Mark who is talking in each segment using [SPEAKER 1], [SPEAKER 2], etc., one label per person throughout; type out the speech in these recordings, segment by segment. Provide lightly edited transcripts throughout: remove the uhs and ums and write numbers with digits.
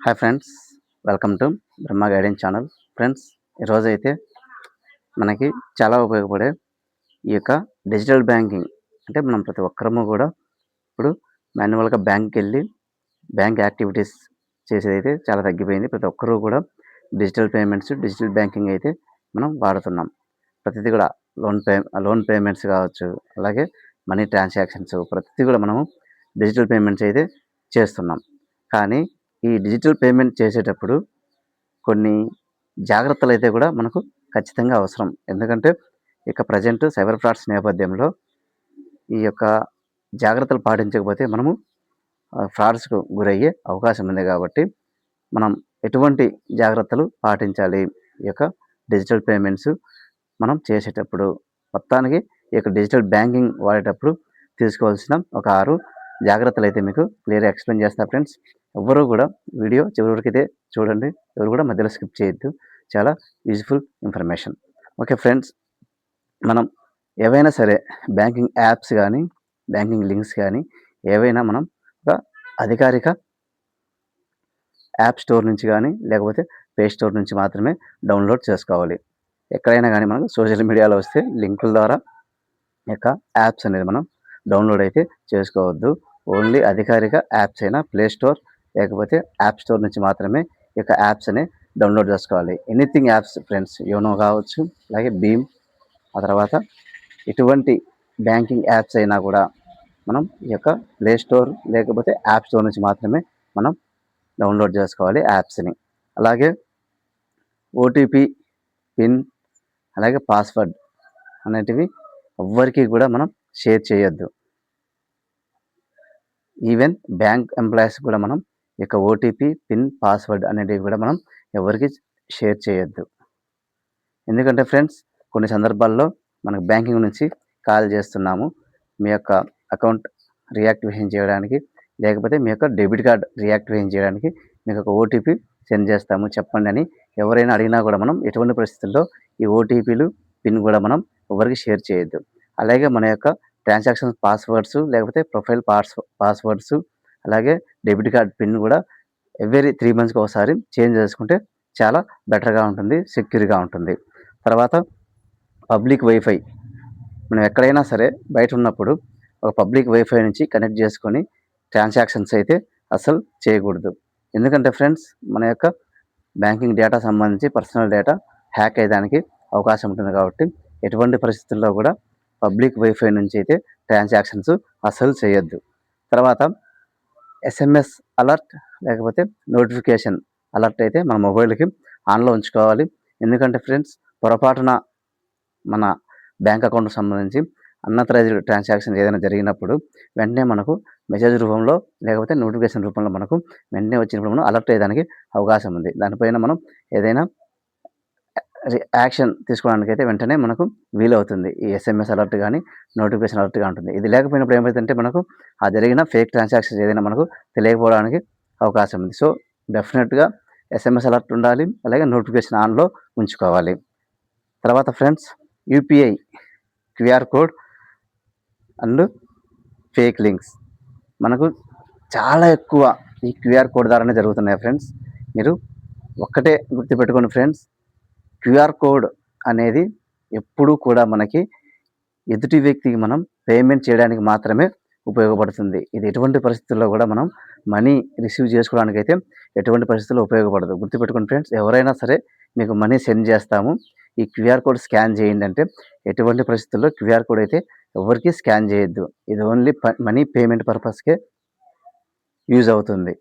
[SPEAKER 1] Hi friends, welcome to Brahma guidance channel. Friends, ఈరోజైతే మనకి చాలా ఉపయోగపడే ఈ యొక్క డిజిటల్ బ్యాంకింగ్ అంటే మనం ప్రతి ఒక్కరము కూడా ఇప్పుడు మాన్యువల్గా బ్యాంక్కి వెళ్ళి బ్యాంక్ యాక్టివిటీస్ చేసేదైతే చాలా తగ్గిపోయింది. ప్రతి ఒక్కరూ కూడా డిజిటల్ పేమెంట్స్, డిజిటల్ బ్యాంకింగ్ అయితే మనం వాడుతున్నాం. ప్రతిదీ కూడా లోన్ పేమెంట్స్ కావచ్చు, అలాగే మనీ ట్రాన్సాక్షన్స్ ప్రతిదీ కూడా మనము డిజిటల్ పేమెంట్స్ అయితే చేస్తున్నాం. కానీ ఈ డిజిటల్ పేమెంట్ చేసేటప్పుడు కొన్ని జాగ్రత్తలు అయితే కూడా మనకు ఖచ్చితంగా అవసరం. ఎందుకంటే ఇక ప్రజెంట్ సైబర్ ఫ్రాడ్స్ నేపథ్యంలో ఈ యొక్క జాగ్రత్తలు పాటించకపోతే మనము ఫ్రాడ్స్కు గురయ్యే అవకాశం ఉంది. కాబట్టి మనం ఎటువంటి జాగ్రత్తలు పాటించాలి ఈ యొక్క డిజిటల్ పేమెంట్స్ మనం చేసేటప్పుడు? మొత్తానికి ఈ యొక్క డిజిటల్ బ్యాంకింగ్ వాడేటప్పుడు తీసుకోవాల్సిన ఒక 6 జాగ్రత్తలు అయితే మీకు క్లియర్గా ఎక్స్ప్లెయిన్ చేస్తా ఫ్రెండ్స్. ఎవ్వరూ కూడా వీడియో చివరి వరకు అయితే చూడండి, ఎవరు కూడా మధ్యలో స్కిప్ చేయొద్దు. చాలా యూజ్ఫుల్ ఇన్ఫర్మేషన్. ఓకే ఫ్రెండ్స్, మనం ఏవైనా సరే బ్యాంకింగ్ యాప్స్ కానీ, బ్యాంకింగ్ లింక్స్ కానీ ఏవైనా మనం ఒక అధికారిక యాప్ స్టోర్ నుంచి కానీ లేకపోతే ప్లే స్టోర్ నుంచి మాత్రమే డౌన్లోడ్ చేసుకోవాలి. ఎక్కడైనా కానీ మనకు సోషల్ మీడియాలో వస్తే లింకుల ద్వారా యొక్క యాప్స్ అనేది మనం డౌన్లోడ్ అయితే చేసుకోవద్దు. ఓన్లీ అధికారిక యాప్స్ అయినా ప్లే స్టోర్ లేకపోతే యాప్ స్టోర్ నుంచి మాత్రమే ఈ యొక్క యాప్స్ అనే డౌన్లోడ్ చేసుకోవాలి. ఎనీథింగ్ యాప్స్ ఫ్రెండ్స్, యోనో కావచ్చు, అలాగే భీమ్, ఆ తర్వాత ఇటువంటి బ్యాంకింగ్ యాప్స్ అయినా కూడా మనం ఈ యొక్క ప్లే స్టోర్ లేకపోతే యాప్ స్టోర్ నుంచి మాత్రమే మనం డౌన్లోడ్ చేసుకోవాలి యాప్స్ని. అలాగే ఓటీపీ, పిన్, అలాగే పాస్వర్డ్ అనేటివి ఎవ్వరికి కూడా మనం షేర్ చేయొద్దు. ఈవెన్ బ్యాంక్ ఎంప్లాయీస్ కూడా మనం ఈ యొక్క ఓటీపీ, పిన్, పాస్వర్డ్ అనేటివి కూడా మనం ఎవరికి షేర్ చేయొద్దు. ఎందుకంటే ఫ్రెండ్స్, కొన్ని సందర్భాల్లో మనకు బ్యాంకింగ్ నుంచి కాల్ చేస్తున్నాము, మీ యొక్క అకౌంట్ రియాక్టివేషన్ చేయడానికి లేకపోతే మీ యొక్క డెబిట్ కార్డ్ రియాక్టివేషన్ చేయడానికి మీకు ఒక ఓటీపీ సెండ్ చేస్తాము, చెప్పండి అని ఎవరైనా అడిగినా కూడా మనం ఎటువంటి పరిస్థితుల్లో ఈ ఓటీపీలు, పిన్ కూడా మనం ఎవరికి షేర్ చేయొద్దు. అలాగే మన యొక్క ట్రాన్సాక్షన్ పాస్వర్డ్స్ లేకపోతే ప్రొఫైల్ పాస్వర్డ్స్, అలాగే డెబిట్ కార్డ్ పిన్ కూడా ఎవ్రీ 3 monthsకి ఒకసారి చేంజ్ చేసుకుంటే చాలా బెటర్గా ఉంటుంది, సెక్యూర్గా ఉంటుంది. తర్వాత పబ్లిక్ వైఫై, మనం ఎక్కడైనా సరే బయట ఉన్నప్పుడు ఒక పబ్లిక్ వైఫై నుంచి కనెక్ట్ చేసుకొని ట్రాన్సాక్షన్స్ అయితే అసలు చేయకూడదు. ఎందుకంటే ఫ్రెండ్స్, మన యొక్క బ్యాంకింగ్ డేటా సంబంధించి పర్సనల్ డేటా హ్యాక్ అయ్యేదానికి అవకాశం ఉంటుంది. కాబట్టి ఎటువంటి పరిస్థితుల్లో కూడా పబ్లిక్ వైఫై నుంచి అయితే ట్రాన్సాక్షన్స్ అసలు చేయొద్దు. తర్వాత ఎస్ఎంఎస్ అలర్ట్ లేకపోతే నోటిఫికేషన్ అలర్ట్ అయితే మన మొబైల్కి ఆన్లో ఉంచుకోవాలి. ఎందుకంటే ఫ్రెండ్స్, పొరపాటున మన బ్యాంక్ అకౌంట్కి సంబంధించి అన్అథరైజ్డ్ ట్రాన్సాక్షన్ ఏదైనా జరిగినప్పుడు వెంటనే మనకు మెసేజ్ రూపంలో లేకపోతే నోటిఫికేషన్ రూపంలో మనకు వెంటనే వచ్చినప్పుడు మనం అలర్ట్ అయ్యేదానికి అవకాశం ఉంది. దానిపైన మనం ఏదైనా యాక్షన్ తీసుకోవడానికి అయితే వెంటనే మనకు వీలవుతుంది. ఈ ఎస్ఎంఎస్ అలర్ట్ కానీ, నోటిఫికేషన్ అలర్ట్గా ఉంటుంది. ఇది లేకపోయినప్పుడు ఏమవుతుందంటే మనకు ఆ జరిగిన ఫేక్ ట్రాన్సాక్షన్స్ ఏదైనా మనకు తెలియకపోవడానికి అవకాశం ఉంది. సో డెఫినెట్గా ఎస్ఎంఎస్ అలర్ట్ ఉండాలి, అలాగే నోటిఫికేషన్ ఆన్లో ఉంచుకోవాలి. తర్వాత friends, UPI QR code and fake links మనకు చాలా ఎక్కువ ఈ క్యూఆర్ కోడ్ ద్వారానే జరుగుతున్నాయి ఫ్రెండ్స్. మీరు ఒక్కటే గుర్తుపెట్టుకోండి ఫ్రెండ్స్, క్యూఆర్ కోడ్ అనేది ఎప్పుడూ కూడా మనకి ఎదుటి వ్యక్తికి మనం పేమెంట్ చేయడానికి మాత్రమే ఉపయోగపడుతుంది. ఇది ఎటువంటి పరిస్థితుల్లో కూడా మనం మనీ రిసీవ్ చేసుకోవడానికి అయితే ఎటువంటి పరిస్థితుల్లో ఉపయోగపడదు. గుర్తుపెట్టుకోండి ఫ్రెండ్స్, ఎవరైనా సరే మీకు మనీ సెండ్ చేస్తాము, ఈ క్యూఆర్ కోడ్ స్కాన్ చేయండి అంటే ఎటువంటి పరిస్థితుల్లో క్యూఆర్ కోడ్ అయితే ఎవరికి స్కాన్ చేయొద్దు. ఇది ఓన్లీ మనీ పేమెంట్ పర్పస్కే యూజ్ అవుతుంది,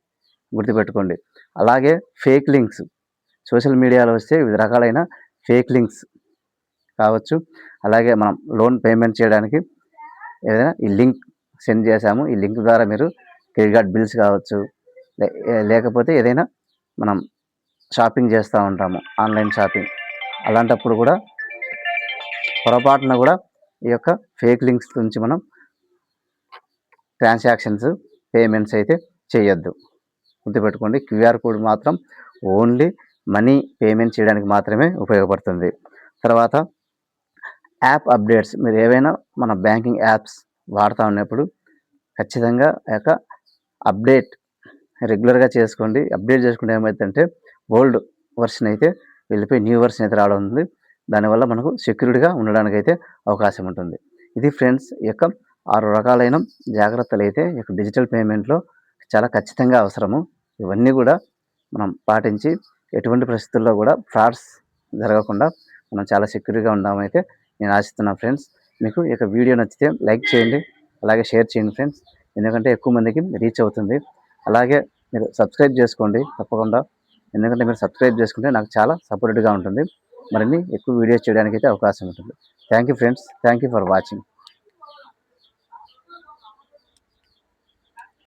[SPEAKER 1] గుర్తుపెట్టుకోండి. అలాగే ఫేక్ లింక్స్ సోషల్ మీడియాలో వస్తే వివిధ రకాలైన ఫేక్ లింక్స్ కావచ్చు. అలాగే మనం లోన్ పేమెంట్ చేయడానికి ఏదైనా ఈ లింక్ సెండ్ చేశాము, ఈ లింక్ ద్వారా మీరు క్రెడిట్ కార్డ్ బిల్స్ కావచ్చు, లేకపోతే ఏదైనా మనం షాపింగ్ చేస్తూ ఉంటాము, ఆన్లైన్ షాపింగ్, అలాంటప్పుడు కూడా పొరపాటున కూడా ఈ యొక్క ఫేక్ లింక్స్ నుంచి మనం ట్రాన్సాక్షన్స్, పేమెంట్స్ అయితే చేయొద్దు. గుర్తుపెట్టుకోండి, క్యూఆర్ కోడ్ మాత్రం ఓన్లీ మనీ పేమెంట్ చేయడానికి మాత్రమే ఉపయోగపడుతుంది. తర్వాత యాప్ అప్డేట్స్, మీరు ఏవైనా మన బ్యాంకింగ్ యాప్స్ వాడుతూ ఉన్నప్పుడు ఖచ్చితంగా యొక్క అప్డేట్ రెగ్యులర్‌గా చేసుకోండి. అప్డేట్ చేసుకుంటే ఏమైద్దంటే ఓల్డ్ వర్షన్ అయితే వెళ్ళిపోయి న్యూ వర్షన్ అయితే రావడం ఉంది. దానివల్ల మనకు సెక్యూర్డ్‌గా ఉండడానికైతే అవకాశం ఉంటుంది. ఇది ఫ్రెండ్స్ ఈ యొక్క 6 రకాలైన జాగ్రత్తలైతే ఈ యొక్క డిజిటల్ పేమెంట్‌లో చాలా ఖచ్చితంగా అవసరము. ఇవన్నీ గూడా మనం పాటించి ఎటువంటి పరిస్థితుల్లో గూడా ఫ్రాడ్స్ జరగకుండా మనం చాలా సెక్యూర్‌గా ఉందామైతే నేను ఆశిస్తున్నాను ఫ్రెండ్స్. మీకు ఈ యొక్క వీడియో నచ్చితే లైక్ చేయండి. అలాగే షేర్ చేయండి ఫ్రెండ్స్. ఎందుకంటే ఎక్కువ మందికి రీచ్ అవుతుంది. అలాగే మీరు సబ్స్క్రైబ్ చేసుకోండి తప్పకుండా. ఎందుకంటే మీరు సబ్స్క్రైబ్ చేసుకుంటే నాకు చాలా సపోర్ట్‌గా ఉంటుంది. మరిన్ని ఎక్కువ వీడియోస్ చేయడానికైతే అవకాశం ఉంటుంది. Thank you friends. Thank you for watching.